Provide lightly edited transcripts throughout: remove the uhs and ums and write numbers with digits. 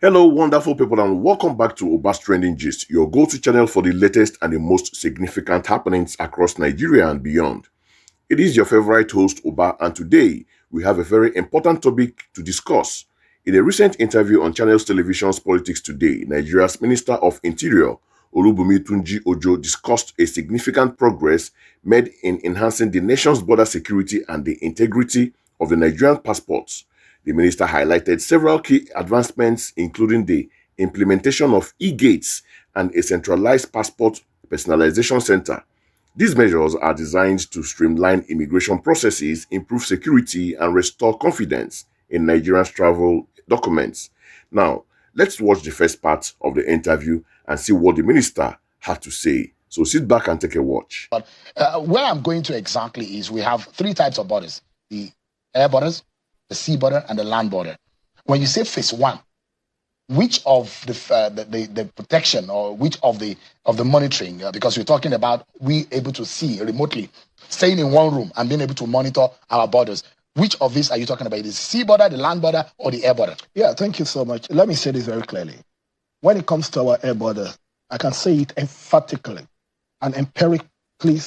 Hello, wonderful people, and welcome back to Oba's Trending Gist, your go-to channel for the latest and the most significant happenings across Nigeria and beyond. It is your favorite host, Oba, and today we have a very important topic to discuss. In a recent interview on Channels Television's Politics Today, Nigeria's Minister of Interior, Olubunmi Tunji-Ojo, discussed a significant progress made in enhancing the nation's border security and the integrity of the Nigerian passports. The minister highlighted several key advancements, including the implementation of EGates and a centralized passport personalization center. These measures are designed to streamline immigration processes, improve security, and restore confidence in Nigerians' travel documents. Now, let's watch the first part of the interview and see what the minister had to say. So sit back and take a watch. But where I'm going to exactly is we have three types of borders: the air borders, the sea border, and the land border. When you say phase one, which of the protection or which of the monitoring, because we're talking about we able to see remotely, staying in one room and being able to monitor our borders. Which of these are you talking about? The sea border, the land border, or the air border? Yeah, thank you so much. Let me say this very clearly. When it comes to our air border, I can say it emphatically and empirically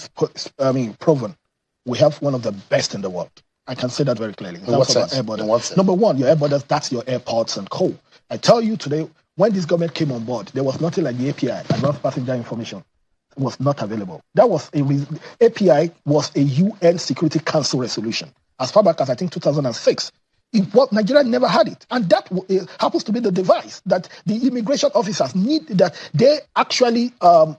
proven. We have one of the best in the world. I can say that very clearly. In what sense? Air border. In what sense? Number one, your air borders, that's your airports and co. I tell you today, when this government came on board, there was nothing like the API, Advanced Passenger Information. It was not available. That was API was a UN Security Council resolution as far back as I think 2006. Nigeria never had it, and that happens to be the device that the immigration officers need, that they actually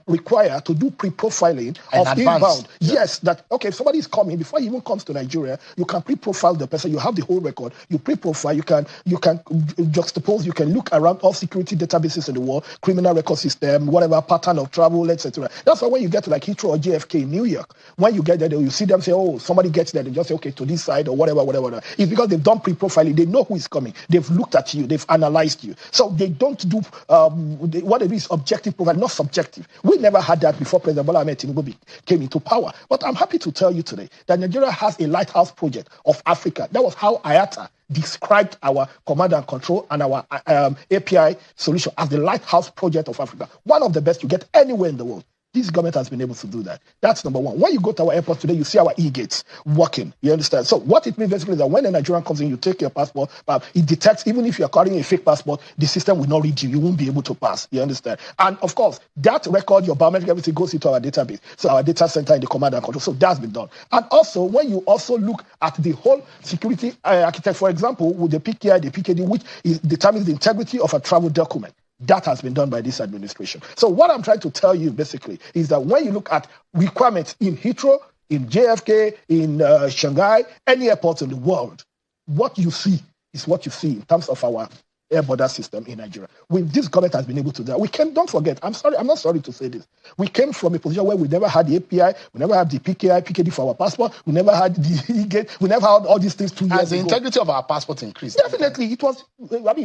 require to do pre-profiling of inbound. Yeah. Yes, that okay, if somebody is coming, before he even comes to Nigeria, you can pre-profile the person. You have the whole record. You pre-profile. You can juxtapose. You can look around all security databases in the world, criminal record system, whatever pattern of travel, etc. That's why when you get to like Heathrow or JFK in New York, when you get there, you see them say, "Oh, somebody gets there." They just say, "Okay, to this side or whatever." It's because they've done pre-profiling. They know who is coming. They've looked at you. They've analyzed you. So they don't do what it is objective profile, not subjective. We never had that before President Bola Ahmed Tinubu came into power. But I'm happy to tell you today that Nigeria has a Lighthouse project of Africa. That was how IATA described our command and control and our API solution as the Lighthouse project of Africa. One of the best you get anywhere in the world. This government has been able to do that. That's number one. When you go to our airport today, you see our EGates working. You understand? So what it means basically is that when a Nigerian comes in, you take your passport, it detects, even if you're carrying a fake passport, the system will not read you. You won't be able to pass. You understand? And of course, that record, your biometric, everything goes into our database. So our data center in the command and control. So that's been done. And also, when you also look at the whole security architect, for example, with the PKI, the PKD, which determines the integrity of a travel document. That has been done by this administration. So what I'm trying to tell you basically is that when you look at requirements in Heathrow, in JFK, in Shanghai, any airport in the world, what you see is what you see in terms of our air border system in Nigeria. This government has been able to do that. Don't forget, I'm not sorry to say this. We came from a position where we never had the API, we never had the PKI, PKD for our passport, we never had the EGate, we never had all these things 2 years ago. Has the integrity of our passport increased? Definitely. It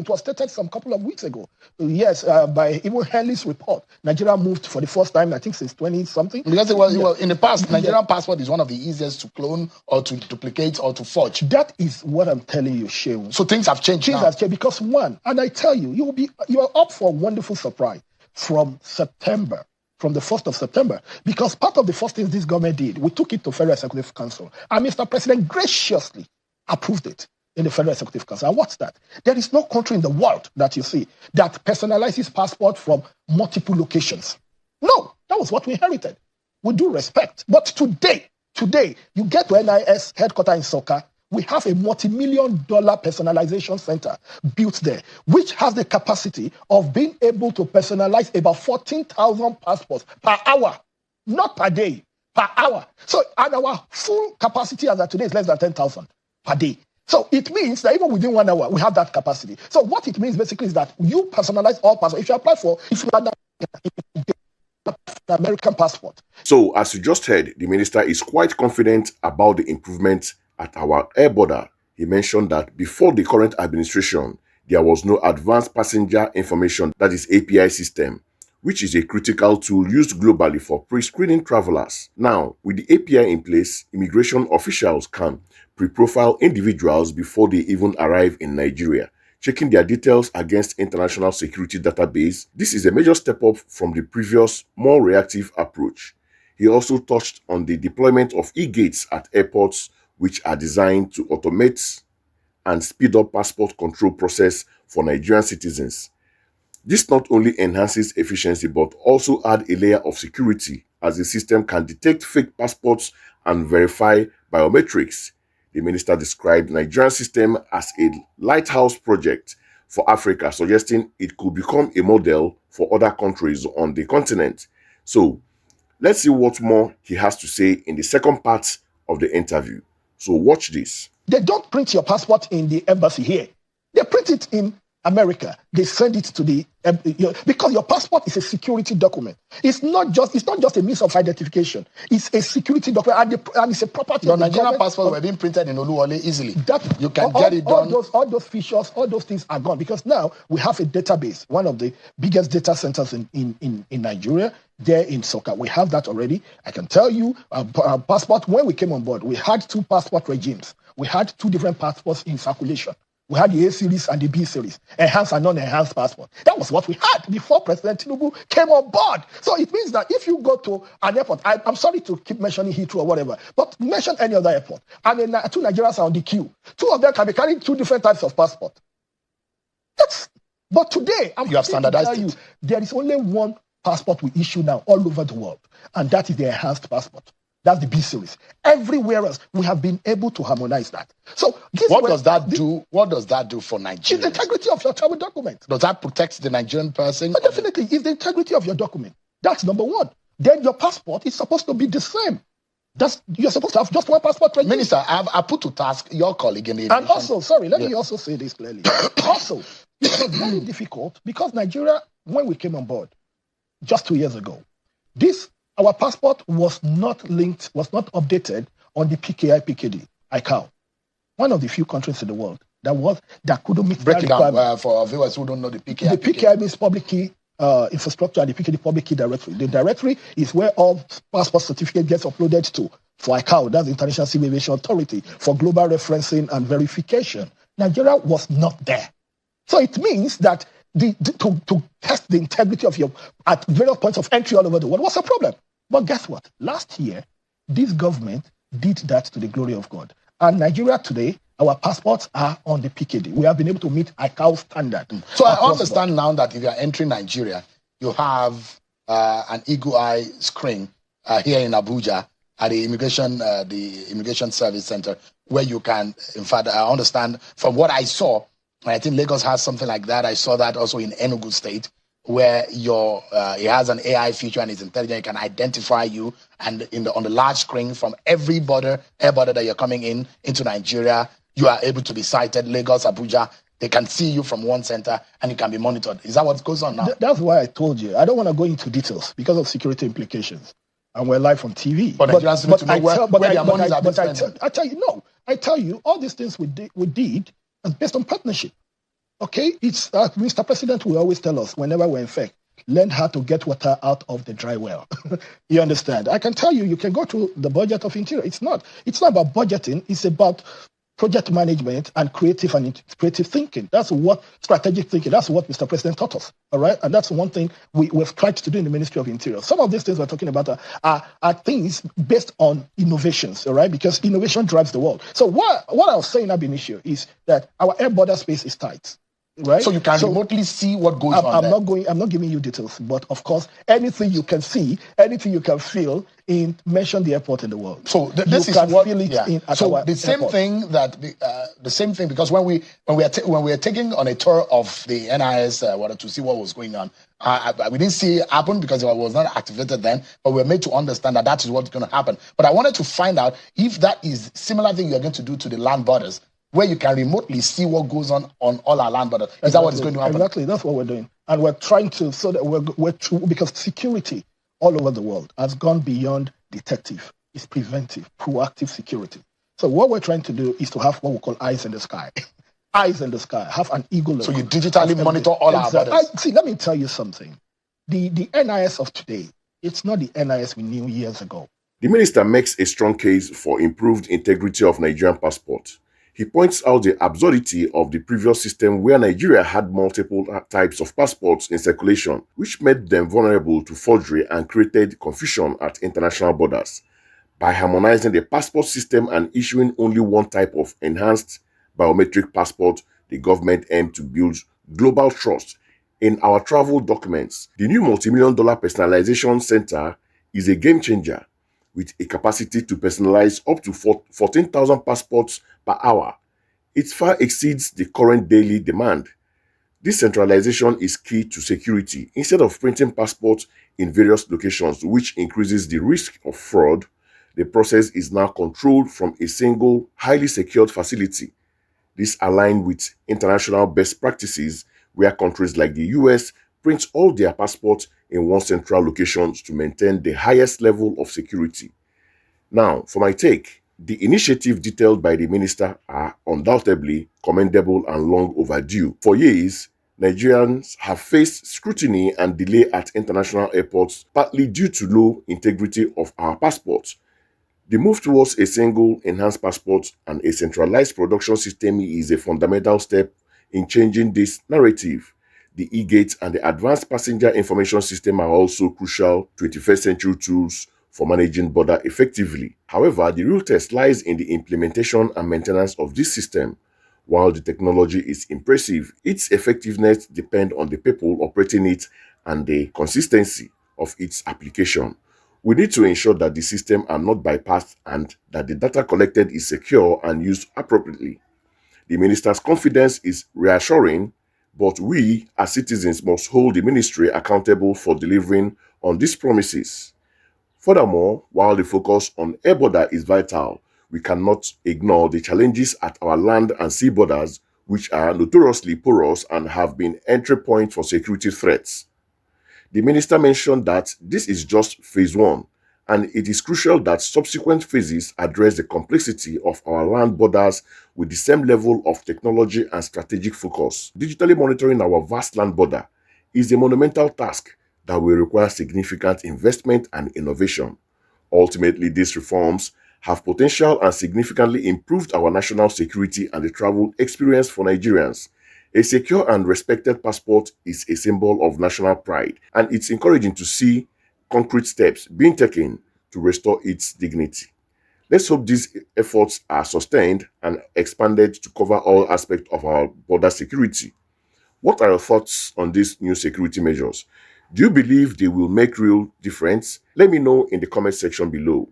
was stated some couple of weeks ago. Yes, by even Henley's report, Nigeria moved for the first time, I think since 20-something. Because it was in the past, Nigerian passport is one of the easiest to clone or to duplicate or to forge. That is what I'm telling you, Shehu. So things have changed now. Things have changed because one, and I tell you, you are up for a wonderful surprise from September, from the 1st of September, because part of the first things this government did, we took it to Federal Executive Council, and Mr. President graciously approved it in the Federal Executive Council. And what's that? There is no country in the world that you see that personalizes passport from multiple locations. No, that was what we inherited. We do respect. But today, you get to NIS headquarters in Soka, we have a multi-million-dollar personalization center built there, which has the capacity of being able to personalize about 14,000 passports per hour, not per day, per hour. So, and our full capacity as of today is less than 10,000 per day. So it means that even within 1 hour, we have that capacity. So what it means basically is that you personalize all passports. If you apply for, if you are the American passport. So as you just heard, the minister is quite confident about the improvements at our air border. He mentioned that before the current administration, there was no advanced passenger information, that is API system, which is a critical tool used globally for pre-screening travelers. Now, with the API in place, immigration officials can pre-profile individuals before they even arrive in Nigeria, checking their details against international security database. This is a major step up from the previous, more reactive approach. He also touched on the deployment of EGates at airports, which are designed to automate and speed up passport control process for Nigerian citizens. This not only enhances efficiency but also adds a layer of security as the system can detect fake passports and verify biometrics. The minister described Nigerian system as a lighthouse project for Africa, suggesting it could become a model for other countries on the continent. So, let's see what more he has to say in the second part of the interview. So watch this. They don't print your passport in the embassy here. They print it in America. They send it to the because your passport is a security document. It's not just a means of identification. It's a security document, and it's a property. Your Nigerian passport were being printed in Oluwole easily. That you can get it done. All those features, all those things are gone because now we have a database, one of the biggest data centers in Nigeria. There in Soka, we have that already. I can tell you, our passport. When we came on board, we had two passport regimes. We had two different passports in circulation. We had the A series and the B series, enhanced and non-enhanced passport. That was what we had before President Tinubu came on board. So it means that if you go to an airport, I'm sorry to keep mentioning Heathrow or whatever, but mention any other airport, and then two Nigerians are on the queue. Two of them can be carrying two different types of passport. But today, you have standardized it. There is only one passport we issue now all over the world, and that is the enhanced passport. That's the B series. Everywhere else, we have been able to harmonize that. So, what does that do? What does that do for Nigeria? It's the integrity of your travel document. Does that protect the Nigerian person? But definitely, it's the integrity of your document. That's number one. Then your passport is supposed to be the same. You're supposed to have just one passport. Minister, I put to task your colleague in the and also, sorry, let me also say this clearly. Also, it was very difficult because Nigeria, when we came on board just 2 years ago, our passport was not linked, was not updated on the PKI ICAO, one of the few countries in the world that couldn't meet that requirement. For our viewers who don't know the PKI. The PKI means public key infrastructure, and the PKD public key directory. The directory is where all passport certificate gets uploaded to for ICAO, that's the International Civil Aviation Authority, for global referencing and verification. Nigeria was not there. So it means that to test the integrity of your at various points of entry all over the world was a problem. But guess what? Last year, this government did that to the glory of God. And Nigeria today, our passports are on the PKD. We have been able to meet ICAO standard. So I understand now that if you are entering Nigeria, you have an eagle eye screen here in Abuja at the Immigration Service Center, where you can, in fact, I understand from what I saw, and I think Lagos has something like that. I saw that also in Enugu State, where it has an AI feature and it's intelligent. It can identify you, and on the large screen from every air border that you're coming into Nigeria, you are able to be cited. Lagos, Abuja, they can see you from one center and you can be monitored. Is that what goes on now? That's why I told you. I don't want to go into details because of security implications. And we're live on TV. But Nigerians need to know where their monies are being spent. I tell you, all these things we did is based on partnership. Okay, it's Mr. President will always tell us whenever we're in fact, learn how to get water out of the dry well. You understand? I can tell you, you can go to the budget of Interior. It's not about budgeting. It's about project management and creative thinking. That's what strategic thinking. That's what Mr. President taught us. All right, and that's one thing we've tried to do in the Ministry of Interior. Some of these things we're talking about are things based on innovations. All right, because innovation drives the world. So what I was saying ab initio is that our air border space is tight. Right? So you can remotely see what goes on. I'm not giving you details, but of course, anything you can see, anything you can feel, mention the airport in the world. So this is what. So the same thing because when we are taking on a tour of the NIS to see what was going on, we didn't see it happen because it was not activated then, but we were made to understand that is what's going to happen. But I wanted to find out if that is similar thing you're going to do to the land borders, where you can remotely see what goes on all our land borders. Is that what is going to happen? Exactly, that's what we're doing. And we're trying to, so that because security all over the world has gone beyond detective. It's preventive, proactive security. So what we're trying to do is to have what we call eyes in the sky. Eyes in the sky, have an eagle look. So you digitally monitor all our borders. See, let me tell you something. The NIS of today, it's not the NIS we knew years ago. The minister makes a strong case for improved integrity of Nigerian passport. He points out the absurdity of the previous system where Nigeria had multiple types of passports in circulation, which made them vulnerable to forgery and created confusion at international borders. By harmonizing the passport system and issuing only one type of enhanced biometric passport, the government aimed to build global trust in our travel documents. The new multi-million-dollar personalization center is a game changer with a capacity to personalize up to 14,000 passports per hour. It far exceeds the current daily demand. This centralization is key to security. Instead of printing passports in various locations, which increases the risk of fraud, the process is now controlled from a single, highly secured facility. This aligns with international best practices where countries like the US print all their passports in one central location to maintain the highest level of security. Now, for my take, the initiative detailed by the minister are undoubtedly commendable and long overdue. For years, Nigerians have faced scrutiny and delay at international airports, partly due to low integrity of our passports. The move towards a single enhanced passport and a centralized production system is a fundamental step in changing this narrative. The EGates and the Advanced Passenger Information System are also crucial 21st century tools for managing border effectively. However, the real test lies in the implementation and maintenance of this system. While the technology is impressive, its effectiveness depends on the people operating it and the consistency of its application. We need to ensure that the system are not bypassed and that the data collected is secure and used appropriately. The minister's confidence is reassuring, but we as citizens must hold the ministry accountable for delivering on these promises. Furthermore, while the focus on air border is vital, we cannot ignore the challenges at our land and sea borders, which are notoriously porous and have been entry points for security threats. The minister mentioned that this is just phase one, and it is crucial that subsequent phases address the complexity of our land borders with the same level of technology and strategic focus. Digitally monitoring our vast land border is a monumental task that will require significant investment and innovation. Ultimately, these reforms have potential and significantly improved our national security and the travel experience for Nigerians. A secure and respected passport is a symbol of national pride, and it's encouraging to see concrete steps being taken to restore its dignity. Let's hope these efforts are sustained and expanded to cover all aspects of our border security. What are your thoughts on these new security measures? Do you believe they will make real difference? Let me know in the comment section below.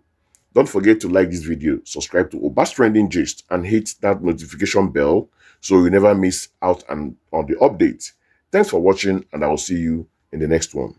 Don't forget to like this video, subscribe to Oba's Trending Gist, and hit that notification bell so you never miss out on the updates. Thanks for watching, and I will see you in the next one.